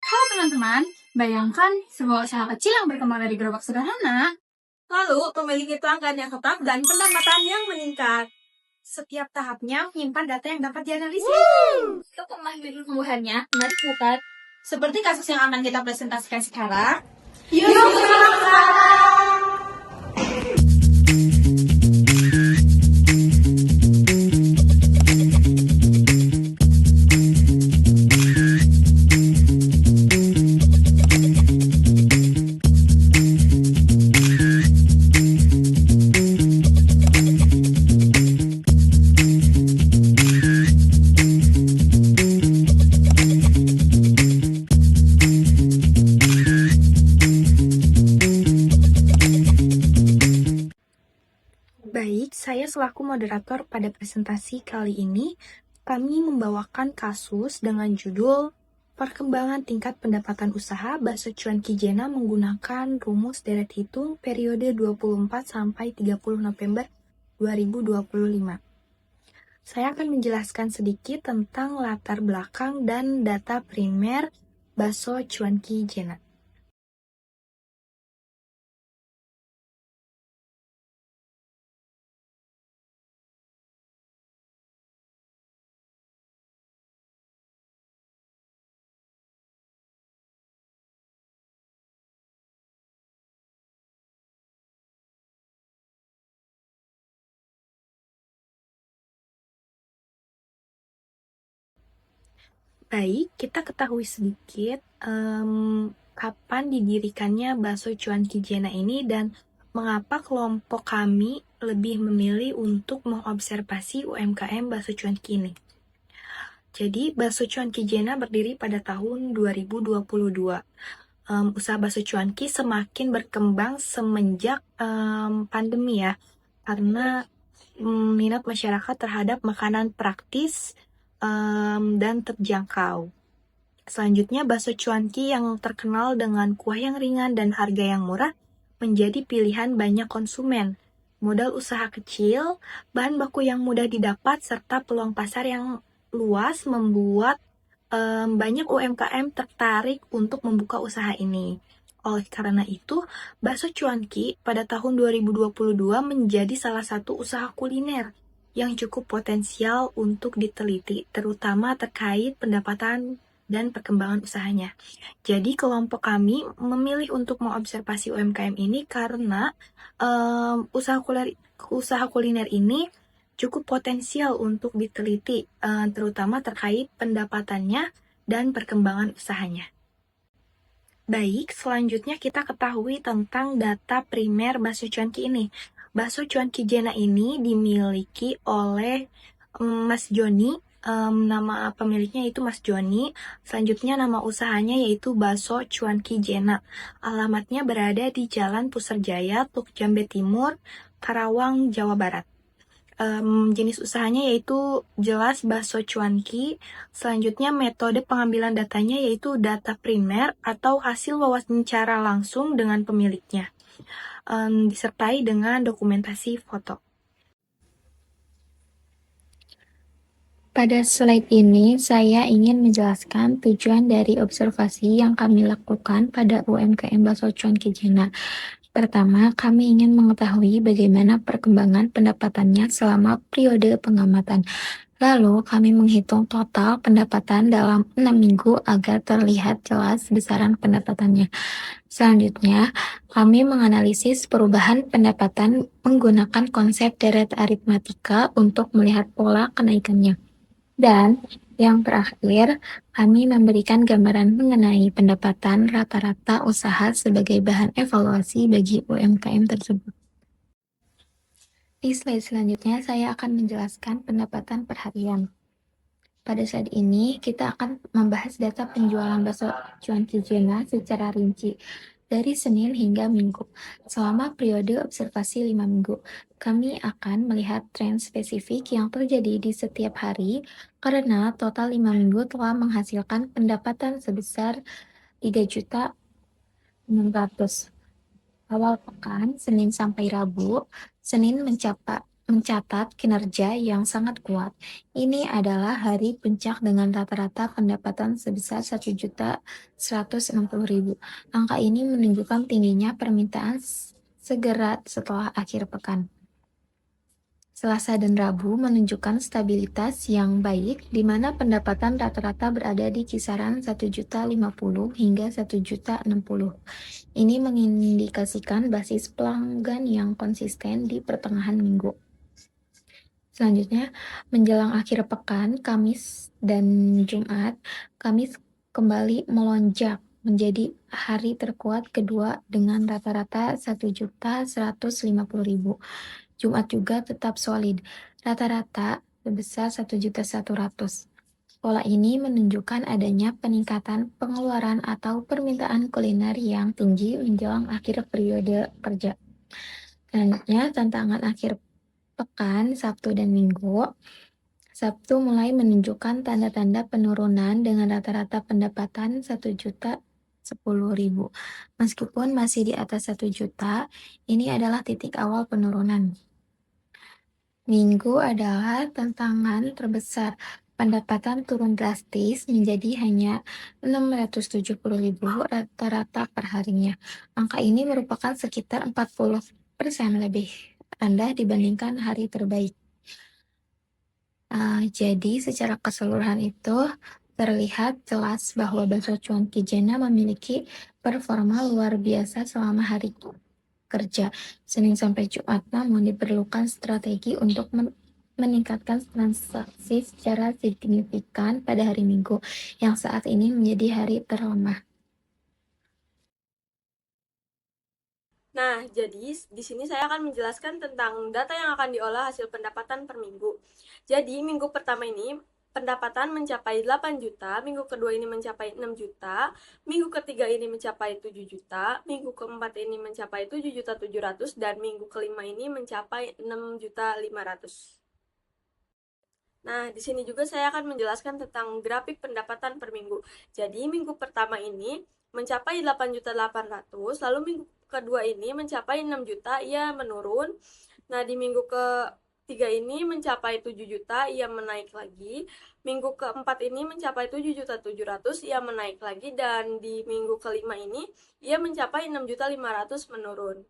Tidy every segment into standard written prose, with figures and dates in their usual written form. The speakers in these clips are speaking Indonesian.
Halo teman-teman, bayangkan sebuah usaha kecil yang berkembang dari gerobak sederhana. Lalu, memiliki pelanggan yang tetap dan pendapatan yang meningkat. Setiap tahapnya menyimpan data yang dapat dianalisis. Untuk pertumbuhannya, menarik bukan? Seperti kasus yang akan kita presentasikan sekarang. Yuk, Baik, saya selaku moderator pada presentasi kali ini, kami membawakan kasus dengan judul Perkembangan Tingkat Pendapatan Usaha Bakso Cuanki Jena menggunakan rumus deret hitung periode 24 sampai 30 November 2025. Saya akan menjelaskan sedikit tentang latar belakang dan data primer Bakso Cuanki Jena. Baik, kita ketahui sedikit kapan didirikannya Bakso Cuanki Jena ini dan mengapa kelompok kami lebih memilih untuk mengobservasi UMKM Bakso Cuanki ini. Jadi, Bakso Cuanki Jena berdiri pada tahun 2022. Usaha bakso cuanki semakin berkembang semenjak pandemi ya, karena minat masyarakat terhadap makanan praktis dan terjangkau. Selanjutnya, bakso cuanki yang terkenal dengan kuah yang ringan dan harga yang murah menjadi pilihan banyak konsumen. Modal usaha kecil, bahan baku yang mudah didapat, serta peluang pasar yang luas membuat banyak UMKM tertarik untuk membuka usaha ini. Oleh karena itu, bakso cuanki pada tahun 2022 menjadi salah satu usaha kuliner yang cukup potensial untuk diteliti, terutama terkait pendapatan dan perkembangan usahanya. Jadi kelompok kami memilih untuk mengobservasi UMKM ini karena usaha kuliner ini cukup potensial untuk diteliti, terutama terkait pendapatannya dan perkembangan usahanya. Baik, selanjutnya kita ketahui tentang data primer bakso cuanki ini. Bakso cuanki Jena ini dimiliki oleh Mas Joni, nama pemiliknya itu Mas Joni. Selanjutnya nama usahanya yaitu Bakso Cuanki Jena. Alamatnya berada di Jalan Puserjaya, Tuk Jambe Timur, Karawang, Jawa Barat. Jenis usahanya yaitu jelas bakso cuanki. Selanjutnya metode pengambilan datanya yaitu data primer atau hasil wawancara langsung dengan pemiliknya, disertai dengan dokumentasi foto. Pada slide ini, saya ingin menjelaskan tujuan dari observasi yang kami lakukan pada UMKM Bakso Cuanki Jena. Pertama, kami ingin mengetahui bagaimana perkembangan pendapatannya selama periode pengamatan. Lalu, kami menghitung total pendapatan dalam 6 minggu agar terlihat jelas besaran pendapatannya. Selanjutnya, kami menganalisis perubahan pendapatan menggunakan konsep deret aritmatika untuk melihat pola kenaikannya. Dan yang terakhir, kami memberikan gambaran mengenai pendapatan rata-rata usaha sebagai bahan evaluasi bagi UMKM tersebut. Di slide selanjutnya, saya akan menjelaskan pendapatan per harian. Pada slide ini, kita akan membahas data penjualan bakso cuanki Jena secara rinci dari Senin hingga Minggu. Selama periode observasi 5 minggu, kami akan melihat tren spesifik yang terjadi di setiap hari karena total 5 minggu telah menghasilkan pendapatan sebesar 3.600.000. Awal pekan, Senin sampai Rabu, Senin mencapai mencatat kinerja yang sangat kuat. Ini adalah hari puncak dengan rata-rata pendapatan sebesar 1.160.000. Angka ini menunjukkan tingginya permintaan segera setelah akhir pekan. Selasa dan Rabu menunjukkan stabilitas yang baik, di mana pendapatan rata-rata berada di kisaran 1.050.000 hingga 1.060.000. Ini mengindikasikan basis pelanggan yang konsisten di pertengahan minggu. Selanjutnya, menjelang akhir pekan, Kamis dan Jumat, Kamis kembali melonjak menjadi hari terkuat kedua dengan rata-rata 1.150.000. Jumat juga tetap solid, rata-rata sebesar 1.100.000. Pola ini menunjukkan adanya peningkatan pengeluaran atau permintaan kuliner yang tinggi menjelang akhir periode kerja. Selanjutnya, tantangan akhir pekan, Sabtu dan Minggu. Sabtu mulai menunjukkan tanda-tanda penurunan dengan rata-rata pendapatan 1.010.000. Meskipun masih di atas 1 juta, ini adalah titik awal penurunan. Minggu adalah tantangan terbesar. Pendapatan turun drastis menjadi hanya 670.000 rata-rata per harinya. Angka ini merupakan sekitar 40% lebih rendah dibandingkan hari terbaik. Jadi secara keseluruhan itu terlihat jelas bahwa Bakso Cuan Kijena memiliki performa luar biasa selama hari kerja Senin sampai Jumat, namun diperlukan strategi untuk meningkatkan transaksi secara signifikan pada hari Minggu, yang saat ini menjadi hari terlemah. Nah, jadi di sini saya akan menjelaskan tentang data yang akan diolah hasil pendapatan per minggu. Jadi, minggu pertama ini pendapatan mencapai 8 juta, minggu kedua ini mencapai 6 juta, minggu ketiga ini mencapai 7 juta, minggu keempat ini mencapai 7.700.000, dan minggu kelima ini mencapai 6.500.000. Nah, di sini juga saya akan menjelaskan tentang grafik pendapatan per minggu. Jadi, minggu pertama ini mencapai 8.800.000, lalu minggu kedua ini mencapai 6 juta, ia menurun. Nah, di minggu ketiga ini mencapai 7 juta, ia menaik lagi. Minggu keempat ini mencapai 7.700.000, ia menaik lagi. Dan di minggu kelima ini, ia mencapai 6.500.000, menurun.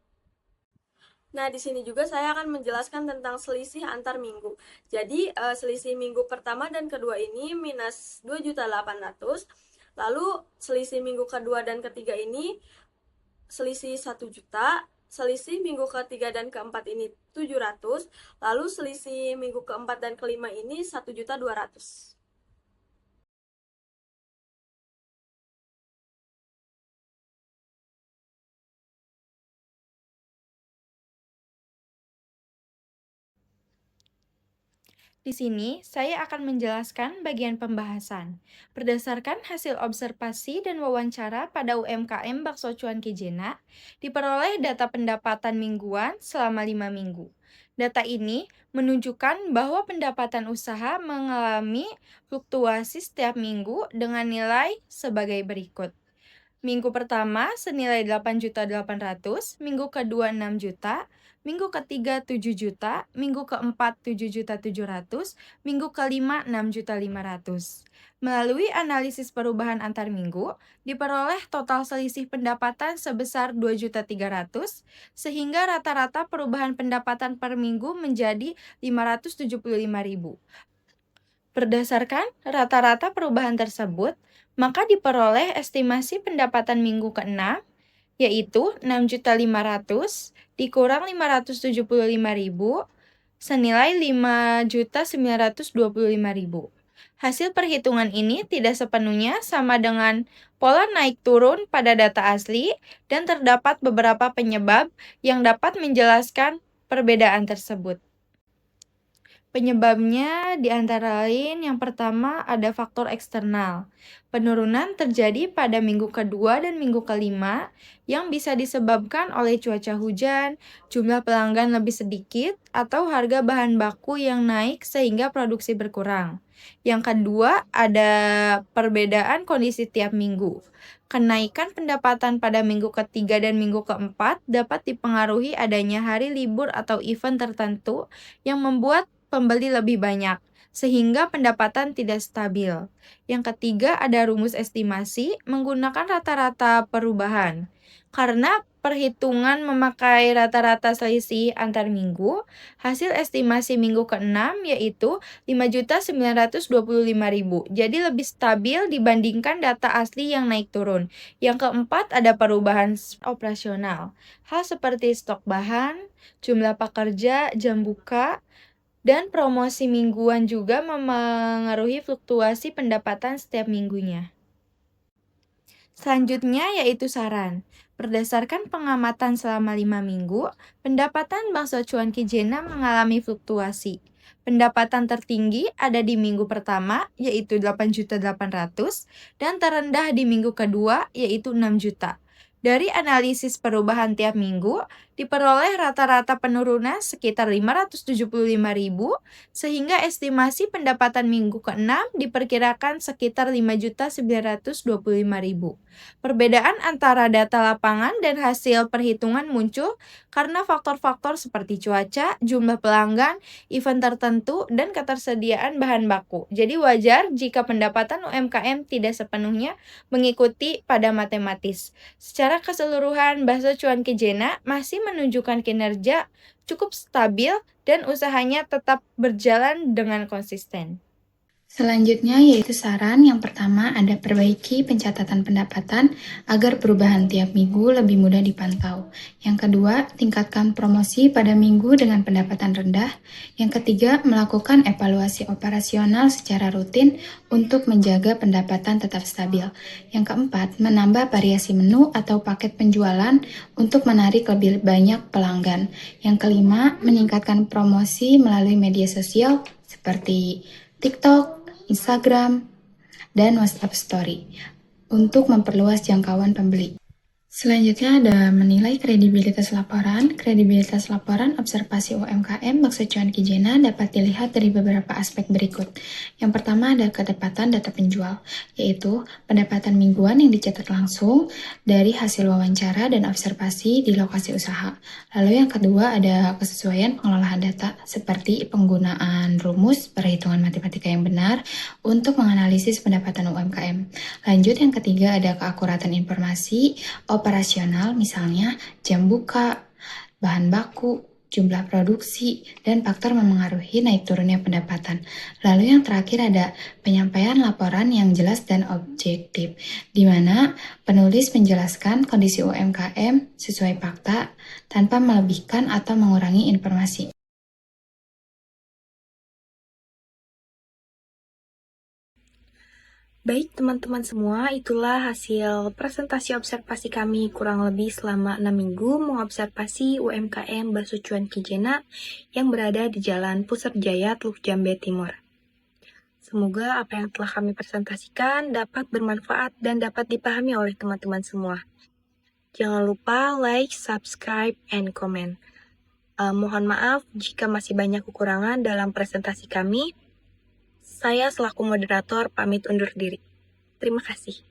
Nah, di sini juga saya akan menjelaskan tentang selisih antar minggu. Jadi, selisih minggu pertama dan kedua ini minus 2.800.000. Lalu, selisih minggu kedua dan ketiga ini selisih 1 juta. Selisih minggu ketiga dan keempat ini 700. Lalu, selisih minggu keempat dan kelima ini 1.200.000. Di sini, saya akan menjelaskan bagian pembahasan. Berdasarkan hasil observasi dan wawancara pada UMKM Bakso Cuan Kijena, diperoleh data pendapatan mingguan selama 5 minggu. Data ini menunjukkan bahwa pendapatan usaha mengalami fluktuasi setiap minggu dengan nilai sebagai berikut. Minggu pertama senilai 8.800.000, minggu kedua 6 juta, minggu ketiga 7 juta, minggu keempat 7.700.000, minggu kelima 6.500.000. Melalui analisis perubahan antar minggu, diperoleh total selisih pendapatan sebesar 2.300.000, sehingga rata-rata perubahan pendapatan per minggu menjadi 575.000. Berdasarkan rata-rata perubahan tersebut, maka diperoleh estimasi pendapatan minggu ke-6, yaitu 6.500.000 dikurang 575.000, senilai 5.925.000. Hasil perhitungan ini tidak sepenuhnya sama dengan pola naik turun pada data asli, dan terdapat beberapa penyebab yang dapat menjelaskan perbedaan tersebut. Penyebabnya diantara lain yang pertama ada faktor eksternal. Penurunan terjadi pada minggu kedua dan minggu kelima yang bisa disebabkan oleh cuaca hujan, jumlah pelanggan lebih sedikit, atau harga bahan baku yang naik sehingga produksi berkurang. Yang kedua, ada perbedaan kondisi tiap minggu. Kenaikan pendapatan pada minggu ketiga dan minggu keempat dapat dipengaruhi adanya hari libur atau event tertentu yang membuat pembeli lebih banyak, sehingga pendapatan tidak stabil. Yang ketiga, ada rumus estimasi menggunakan rata-rata perubahan. Karena perhitungan memakai rata-rata selisih antar minggu, hasil estimasi minggu ke-6 yaitu 5.925.000. Jadi lebih stabil dibandingkan data asli yang naik turun. Yang keempat, ada perubahan operasional. Hal seperti stok bahan, jumlah pekerja, jam buka, dan promosi mingguan juga memengaruhi fluktuasi pendapatan setiap minggunya. Selanjutnya yaitu saran. Berdasarkan pengamatan selama 5 minggu, pendapatan Bakso Cuan Kijena mengalami fluktuasi. Pendapatan tertinggi ada di minggu pertama, yaitu 8.800.000, dan terendah di minggu kedua, yaitu 6 juta. Dari analisis perubahan tiap minggu, diperoleh rata-rata penurunan sekitar 575.000, sehingga estimasi pendapatan minggu ke-6 diperkirakan sekitar 5.925.000. Perbedaan antara data lapangan dan hasil perhitungan muncul karena faktor-faktor seperti cuaca, jumlah pelanggan, event tertentu, dan ketersediaan bahan baku. Jadi wajar jika pendapatan UMKM tidak sepenuhnya mengikuti pada matematis. Secara keseluruhan, Bakso Cuan Kijena masih menunjukkan kinerja cukup stabil dan usahanya tetap berjalan dengan konsisten. Selanjutnya yaitu saran yang pertama ada perbaiki pencatatan pendapatan agar perubahan tiap minggu lebih mudah dipantau. Yang kedua, tingkatkan promosi pada minggu dengan pendapatan rendah. Yang ketiga, melakukan evaluasi operasional secara rutin untuk menjaga pendapatan tetap stabil. Yang keempat, menambah variasi menu atau paket penjualan untuk menarik lebih banyak pelanggan. Yang kelima, meningkatkan promosi melalui media sosial seperti TikTok, Instagram, dan WhatsApp Story untuk memperluas jangkauan pembeli. Selanjutnya ada menilai kredibilitas laporan. Kredibilitas laporan observasi UMKM Bakso Cuan Kijena dapat dilihat dari beberapa aspek berikut. Yang pertama ada kedapatan data penjual, yaitu pendapatan mingguan yang dicatat langsung dari hasil wawancara dan observasi di lokasi usaha. Lalu yang kedua ada kesesuaian pengelolaan data, seperti penggunaan rumus perhitungan matematika yang benar untuk menganalisis pendapatan UMKM. Lanjut yang ketiga ada keakuratan informasi operasional, misalnya jam buka, bahan baku, jumlah produksi, dan faktor memengaruhi naik turunnya pendapatan. Lalu yang terakhir ada penyampaian laporan yang jelas dan objektif, di mana penulis menjelaskan kondisi UMKM sesuai fakta tanpa melebihkan atau mengurangi informasi. Baik teman-teman semua, itulah hasil presentasi observasi kami kurang lebih selama 6 minggu mengobservasi UMKM Bakso Cuan Kijena yang berada di Jalan Pusat Jaya, Teluk Jambe Timur. Semoga apa yang telah kami presentasikan dapat bermanfaat dan dapat dipahami oleh teman-teman semua. Jangan lupa like, subscribe, and comment. Mohon maaf jika masih banyak kekurangan dalam presentasi kami. Saya selaku moderator pamit undur diri. Terima kasih.